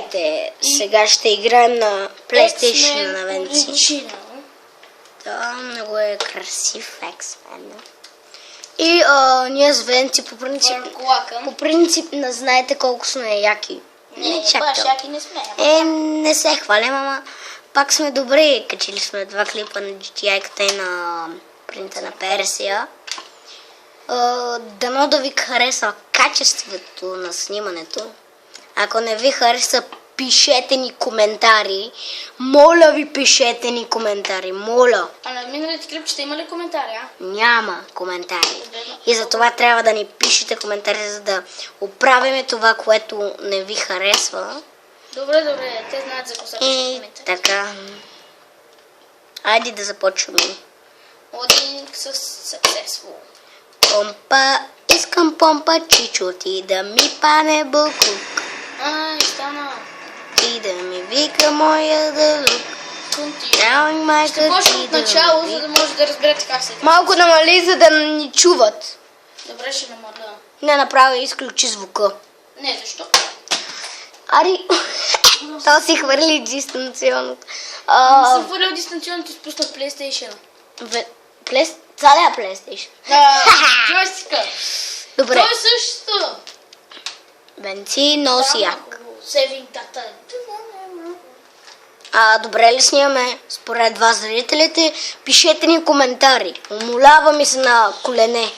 Здравейте! Сега ще играем на PlayStation на Венци. Да, много е красив X-Men. И ние с Венци по принцип не знаете колко сме яки. Не чак яки не сме. Не се хвалям, ама пак сме добри. Качили сме 2 клипа на GTI-ката и на Принта на Персия. Дано да ви хареса качеството на снимането. Ако не ви хареса, пишете ни коментари. Моля ви, пишете ни коментари. Моля. А на миналите клипчета има ли коментари, а? Няма коментари. И затова трябва да ни пишете коментари, за да оправяме това, което не ви харесва. Добре. Те знаят за какво са коментари. Така. Айде да започваме. Один с successful. Помпа, искам помпа, чичо, ти да ми пане бълкук. Ай, стана. И да ми вика моя дълъг. Ще почнем от начало, за да може да разберете как се. Малко намали, за да ни чуват. Добре, ще намаля. Не направи, изключи звука. Не, защо? Ари, то си хвърли дистанционното. Не съм хвърлял дистанционното, изпуснах PlayStation. Цаля PlayStation. Джойстика. Добре. То е същото. Венци носи як. Saving data. Добре ли снимаме? Според вас, зрителите, пишете ни коментари. Умолява ми се на колене.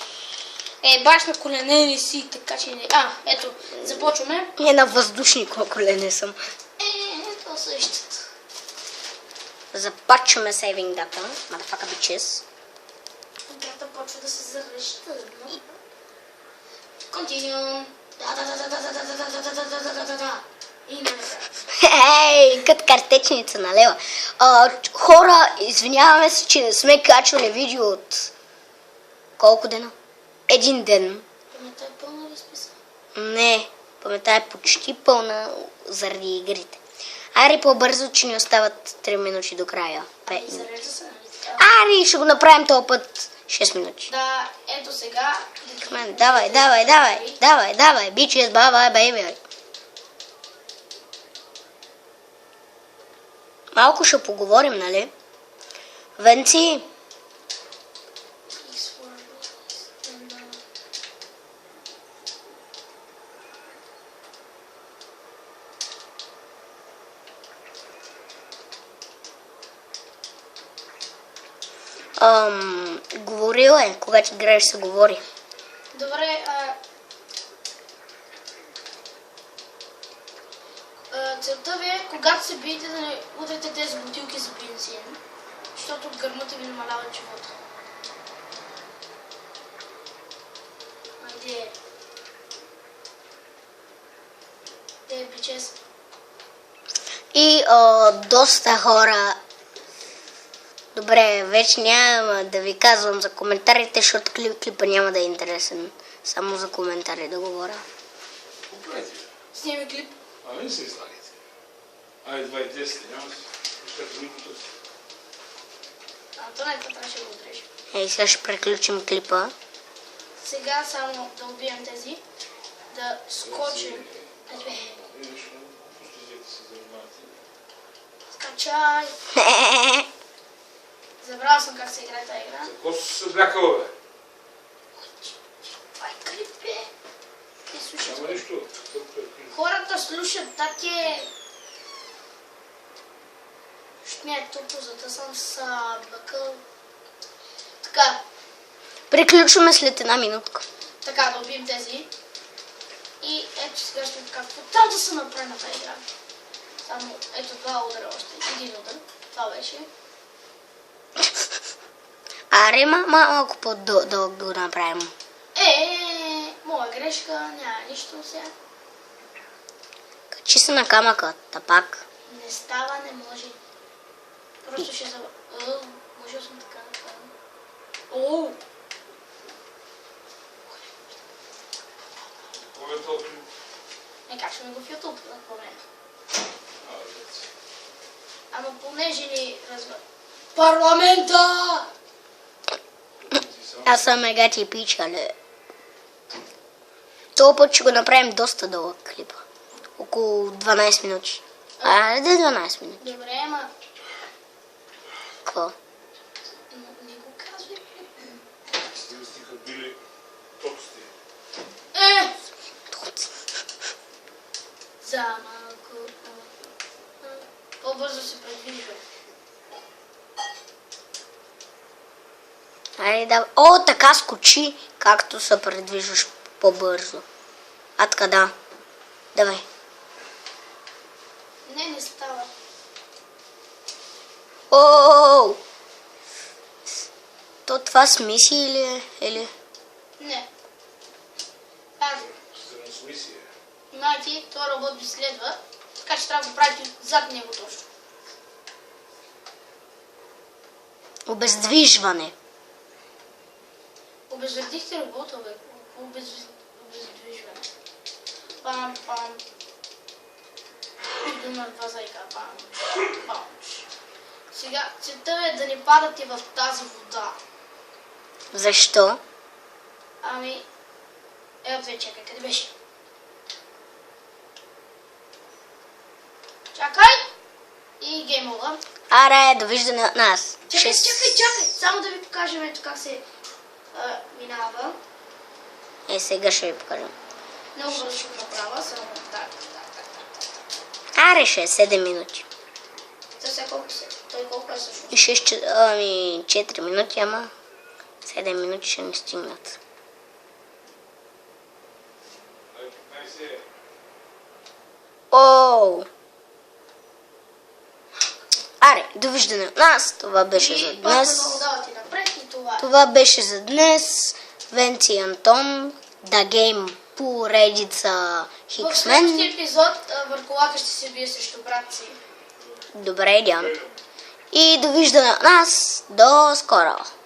Баш на колене ли си, така че не... Ето, започваме. На въздушни колене съм. То същото. Започваме Saving Data. Motherfucker bitches. Дата почва да се зареща. Continue. Като картечница на лева. Хора, извиняваме се, че не сме качвали видео от колко дена? 1 ден. Паметта е пълна ли списа? Не, паметта е почти пълна заради игрите. Ари по-бързо, че ни остават 3 минути до края. 5 минути. Ари, ще го направим този път 6 минути. Да, ето сега. Давай, бичес, бай, бейби. Малко ще поговорим, нали? Венци. Говорил е, когато играеш се говори. Добре, целта ви е, когато се биете, да не удрете тези бутилки за бензин, защото от гърмата ви намалява живота. Айде. Бичес. И доста хора... Добре, вече няма да ви казвам за коментарите, защото клипа няма да е интересен. Само за коментари да говоря. Снимай клип. Не се излагайте. Айде 2.10, няма да се Антонета трябваше да го отрежи. Сега ще приключим клипа. Сега само да убием тези, да скочим. Скачай! Забрал съм как се играе тази игра. За какво си се облякал, бе? Това е клип, бе. Ти слушаш. Няма нищо. Хората слушат, таке. Ще ми е тупо, зато съм събъкъл. Така. Приключваме след 1 минутка. Така, да убием тези. И ето сега ще ви кажа, трябва да се направи на тази игра. Само, ето 2 удара още. 1 удар. Това беше. Аре, малко по-дълго да го направим. Моя грешка, няма нищо сега. Качи се на камъка, пак. Не става, не може. Просто ще забавя. Можел съм така да правя. Кой е този? Качваме го в YouTube, да поне. Ама понеже ни разбра... Парламента! Аз съм мега типича, ле. Това път ще го направим доста дълъг клипа. около 12 минути. Айде 12 минути. Добре, ама Какво? не го казвай. Стиха били толсти. За малко. По-бързо се предвижда. Айде да... О, така скочи, както се предвижваш по-бързо. А така да. Давай. Не става. О! То това с мисии или? Не. Тази. Трансмисия. Внимайте, този робот ви следва, така че трябва да го правите зад него точно. Обездвижване. Обезвредихте робота, бе. Обездвижване. Пам. Има два зайка. Пам. Сега, целта е да не падате в тази вода. Защо? Ами, ето чакай, къде беше? Чакай! И гейм овър. Аре, довиждане от нас. Чакай, само да ви кажем ето как се минава. Сега ще ви покажем. Много бързо ще го направя, само так. Аре, ще е 7 минути. Сега колко се? Той колко е всъщност? И 4 минути, ама 7 минути ще не стигнат. Ай, 15. Оу! Аре, довиждане от нас. Това беше за И пак днес. много давате напред и това е. Това беше за днес. Венци и Антон. Да гейм поредица В Хиксмен. следващия епизод върколака ще се бие срещу брат си. Добре, Диан. И довиждане от нас. До скоро.